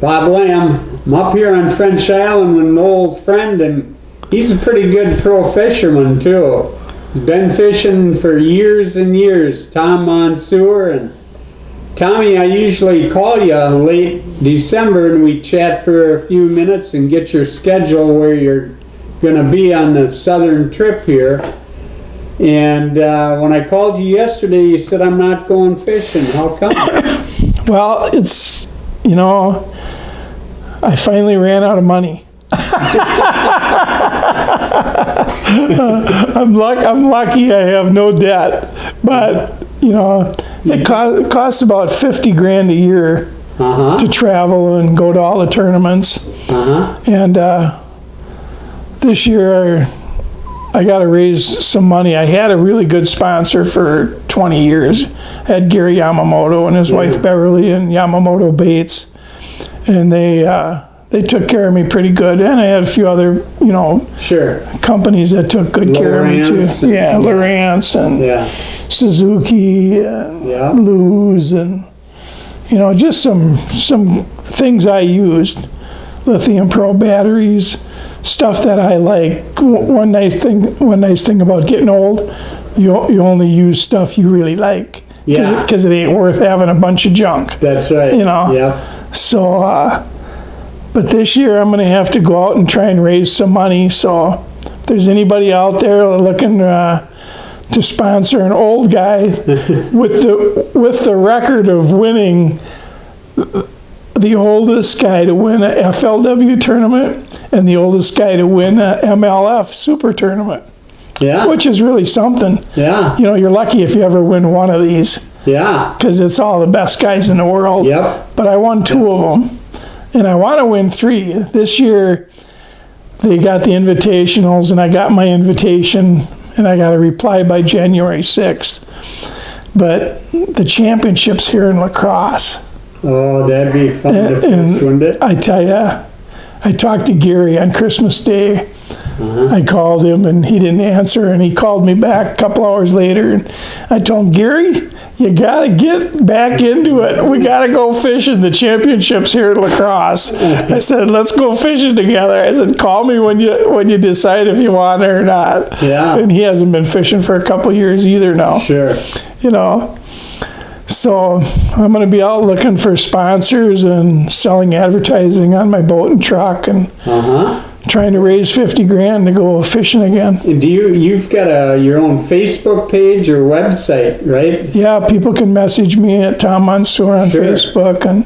Bob Lamb. I'm up here on French Island with an old friend, and he's a pretty good pro fisherman too. Been fishing for years and years. Tom Monsoor. And Tommy, I usually call you late December and we chat for a few minutes and get your schedule where you're going to be on the southern trip here. And when I called you yesterday, you said, I'm not going fishing. How come? Well, it's, you know, I finally ran out of money. I'm lucky I have no debt, but, you know, it costs about 50 grand a year to travel and go to all the tournaments. And this year I got to raise some money. I had a really good sponsor for 20 years. I had Gary Yamamoto and his wife Beverly and Yamamoto Baits, and they took care of me pretty good. And I had a few other, you know, companies that took good care of me too. Yeah, Lowrance and Suzuki and Luz, and, you know, just some things I used. Lithium Pro batteries, stuff that I like. One nice thing about getting old, you only use stuff you really like, because it ain't worth having a bunch of junk. That's right. You know. Yeah. So, but this year I'm going to have to go out and try and raise some money. So, if there's anybody out there looking to sponsor an old guy with the record of winning, the oldest guy to win a FLW tournament and the oldest guy to win a MLF super tournament. Yeah. Which is really something. Yeah. You know, you're lucky if you ever win one of these. Yeah. Because it's all the best guys in the world. Yep. But I won 2 of them. And I want to win 3. This year, they got the invitationals, and I got my invitation, and I got a reply by January 6th. But the championship's here in La Crosse. Oh, that'd be fun to fish, wouldn't it? I tell you, I talked to Gary on Christmas Day. I called him, and he didn't answer, and he called me back a couple hours later, and I told him, Gary, you got to get back into it. We got to go fishing. The championship's here in La Crosse. I said, let's go fishing together. I said, call me when you decide if you want it or not. Yeah. And he hasn't been fishing for a couple years either now. Sure. You know. So I'm going to be out looking for sponsors and selling advertising on my boat and truck, and trying to raise 50 grand to go fishing again. And you've got your own Facebook page or website, right? Yeah, people can message me at Tom Monsoor on Facebook, and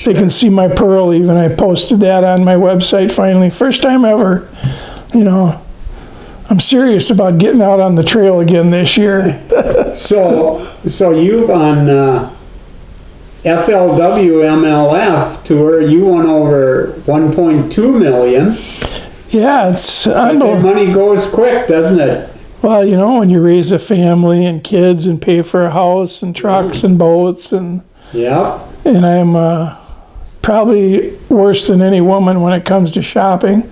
they can see my pearl even. I posted that on my website finally. First time ever, you know. I'm serious about getting out on the trail again this year. So you on FLW MLF tour, you won over 1.2 million. Yeah, it's unbelievable. Money goes quick, doesn't it? Well, you know, when you raise a family and kids and pay for a house and trucks and boats and and I'm probably worse than any woman when it comes to shopping.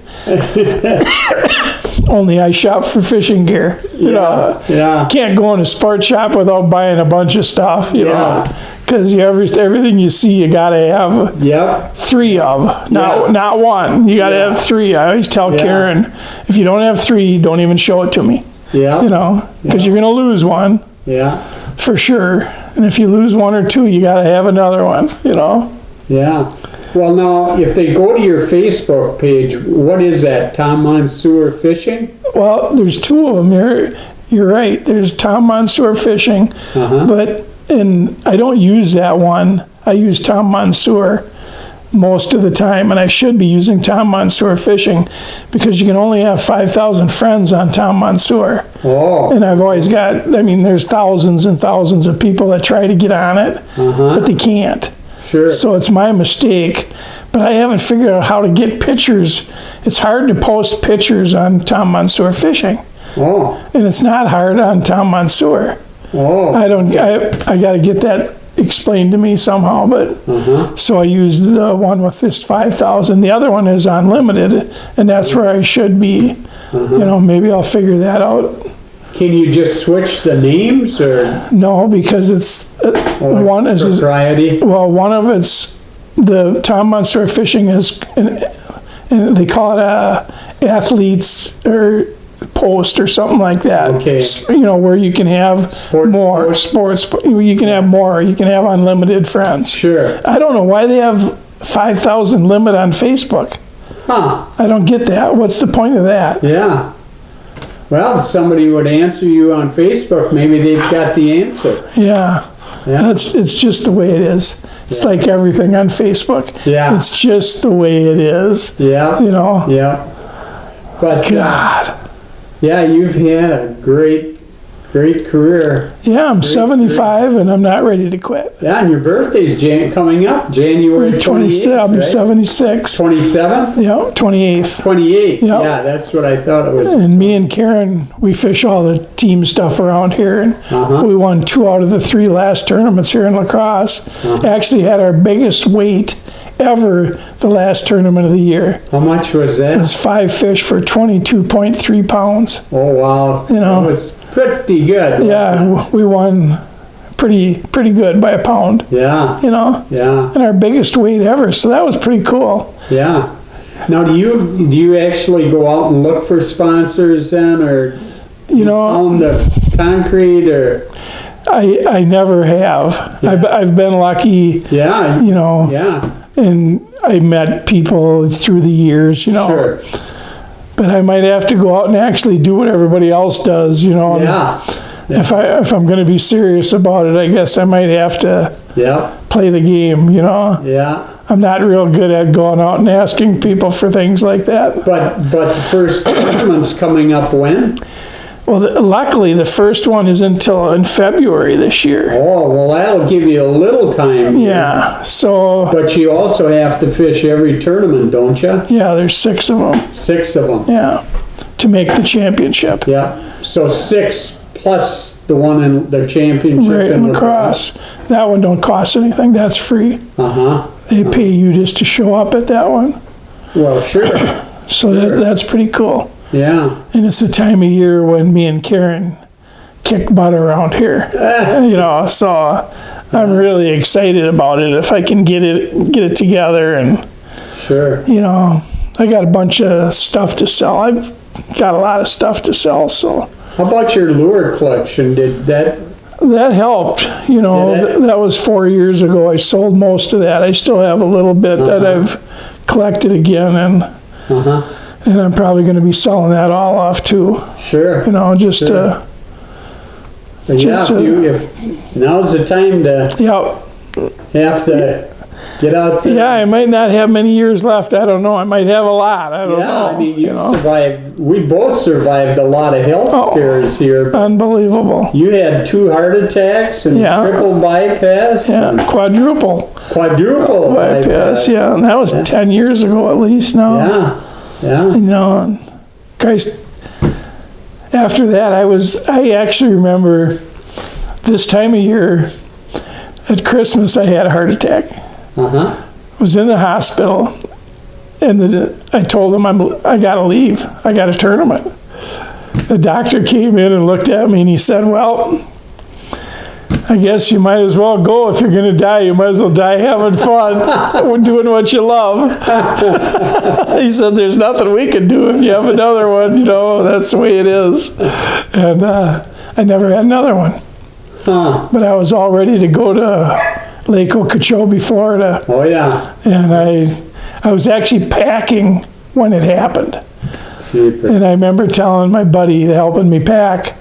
Only I shop for fishing gear. You know, can't go in a sports shop without buying a bunch of stuff, you know, because everything you see you got to have 3 of, not 1. You got to have 3. I always tell Karen, if you don't have 3, don't even show it to me. Yeah. You know, because you're going to lose one. Yeah. For sure. And if you lose 1 or 2, you got to have another one, you know. Yeah. Well, now, if they go to your Facebook page, what is that, Tom Monsoor Fishing? Well, there's 2 of them. You're right. There's Tom Monsoor Fishing, and I don't use that one. I use Tom Monsoor most of the time, and I should be using Tom Monsoor Fishing, because you can only have 5,000 friends on Tom Monsoor. Oh. And I've always got, I mean, there's thousands and thousands of people that try to get on it, but they can't. Sure. So it's my mistake, but I haven't figured out how to get pictures. It's hard to post pictures on Tom Monsoor Fishing. Oh. And it's not hard on Tom Monsoor. Oh. I got to get that explained to me somehow, but so I used the one with this 5,000. The other one is unlimited, and that's where I should be. You know, maybe I'll figure that out. Can you just switch the names, or no? Because it's one is propriety. Well, one of it's the Tom Monsoor fishing is, and they call it a athletes or post or something like that. Okay. You know, where you can have more sports. You can have more. You can have unlimited friends. Sure. I don't know why they have 5,000 limit on Facebook. Huh. I don't get that. What's the point of that? Yeah. Well, if somebody would answer you on Facebook, maybe they've got the answer. Yeah. Yeah. It's just the way it is. It's like everything on Facebook. Yeah. It's just the way it is. Yeah. You know? Yeah. But God. Yeah, you've had a great career. Yeah, I'm 75 and I'm not ready to quit. Yeah, and your birthday's coming up, January 28th, I'll be right? 76. 27th? Yeah, 28th. 28th, Yep. yeah, that's what I thought it was. And me and Karen, we fish all the team stuff around here, and we won 2 out of the 3 last tournaments here in La Crosse. Actually had our biggest weight ever the last tournament of the year. How much was It that? was 5 fish for 22.3 pounds. Oh, wow. You know. It was pretty good. Yeah, we won pretty good by a pound. Yeah. You know. Yeah. And our biggest weight ever, so that was pretty cool. Yeah. Now, do you actually go out and look for sponsors then, or you know, own the concrete, or? I never have. Yeah. I've been lucky. Yeah. You know. Yeah. And I met people through the years. You know. Sure. But I might have to go out and actually do what everybody else does. You know. Yeah. If I'm going to be serious about it, I guess I might have to play the game. You know. Yeah. I'm not real good at going out and asking people for things like that. But the first tournament's coming up when? Well, luckily the first one is in February this year. Oh, well, that'll give you a little time. Yeah, so... But you also have to fish every tournament, don't you? Yeah, there's 6 of them. 6 of them. Yeah, to make the championship. Yeah, so 6 plus the one in the championship Right, in La Crosse. That one don't cost anything, that's free. Uh-huh. They pay you just to show up at that one. Well, sure. So that's pretty cool. Yeah. And it's the time of year when me and Karen kick butt around here. You know, so I'm really excited about it if I can get it together. And Sure. you know, I got a bunch of stuff to sell. I've got a lot of stuff to sell, so. How about your lure collection? Did that? That helped, you know. That was 4 years ago. I sold most of that. I still have a little bit that I've collected again, and I'm probably going to be selling that all off too. Sure. You know, just But yeah, if now's the time to have to get out there. Yeah, I might not have many years left. I don't know. I might have a lot. I don't know. Yeah, I mean, you know? survived. We both survived a lot of health scares here. Unbelievable. You had 2 heart attacks and triple bypass. Yeah, quadruple bypass. Yeah, and that was 10 years ago at least now. Yeah. You know, and guys, after that, I actually remember this time of year at Christmas, I had a heart attack. I was in the hospital, and I told them I got to leave. I got a tournament. The doctor came in and looked at me, and he said, well, I guess you might as well go. If you're going to die, you might as well die having fun, doing what you love. He said, there's nothing we can do if you have another one. You know, that's the way it is. And I never had another one. But I was all ready to go to Lake Okeechobee, Florida. Oh, yeah. And I was actually packing when it happened. Super. And I remember telling my buddy helping me pack,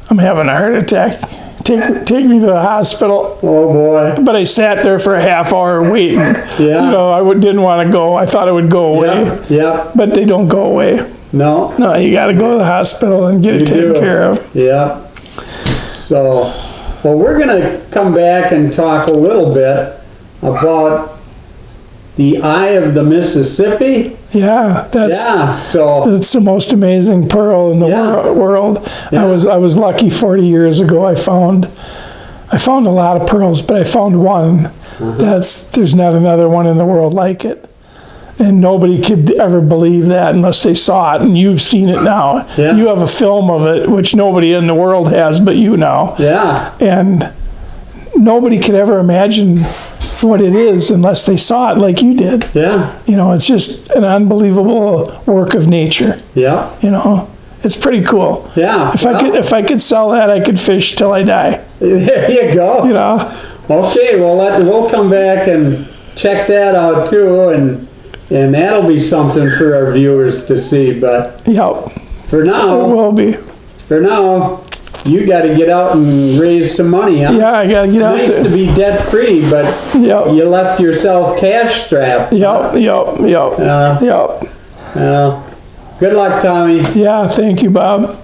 I'm having a heart attack. Take me to the hospital. Oh, boy. But I sat there for a half hour waiting. Yeah. You know, I didn't want to go. I thought it would go away. Yeah. But they don't go away. No. No, you got to go to the hospital and get it taken care of. Yeah. So, well, we're going to come back and talk a little bit about the Eye of the Mississippi. Yeah, so it's the most amazing pearl in the world. Yeah. I was lucky 40 years ago. I found a lot of pearls, but I found one there's not another one in the world like it. And nobody could ever believe that unless they saw it, and you've seen it now. Yeah. You have a film of it, which nobody in the world has but you now. Yeah. And nobody could ever imagine what it is unless they saw it like you did. Yeah. You know, it's just an unbelievable work of nature. Yeah. You know, it's pretty cool. Yeah. If I could sell that, I could fish till I die. There you go. You know. Okay, well, we'll come back and check that out too, and that'll be something for our viewers to see. But Yep. for now, It will be. For now, you got to get out and raise some money, huh? Yeah, I gotta get out Nice there. to be debt free, but Yep. you left yourself cash strapped. Yep. Yep. Good luck, Tommy. Yeah. Thank you, Bob.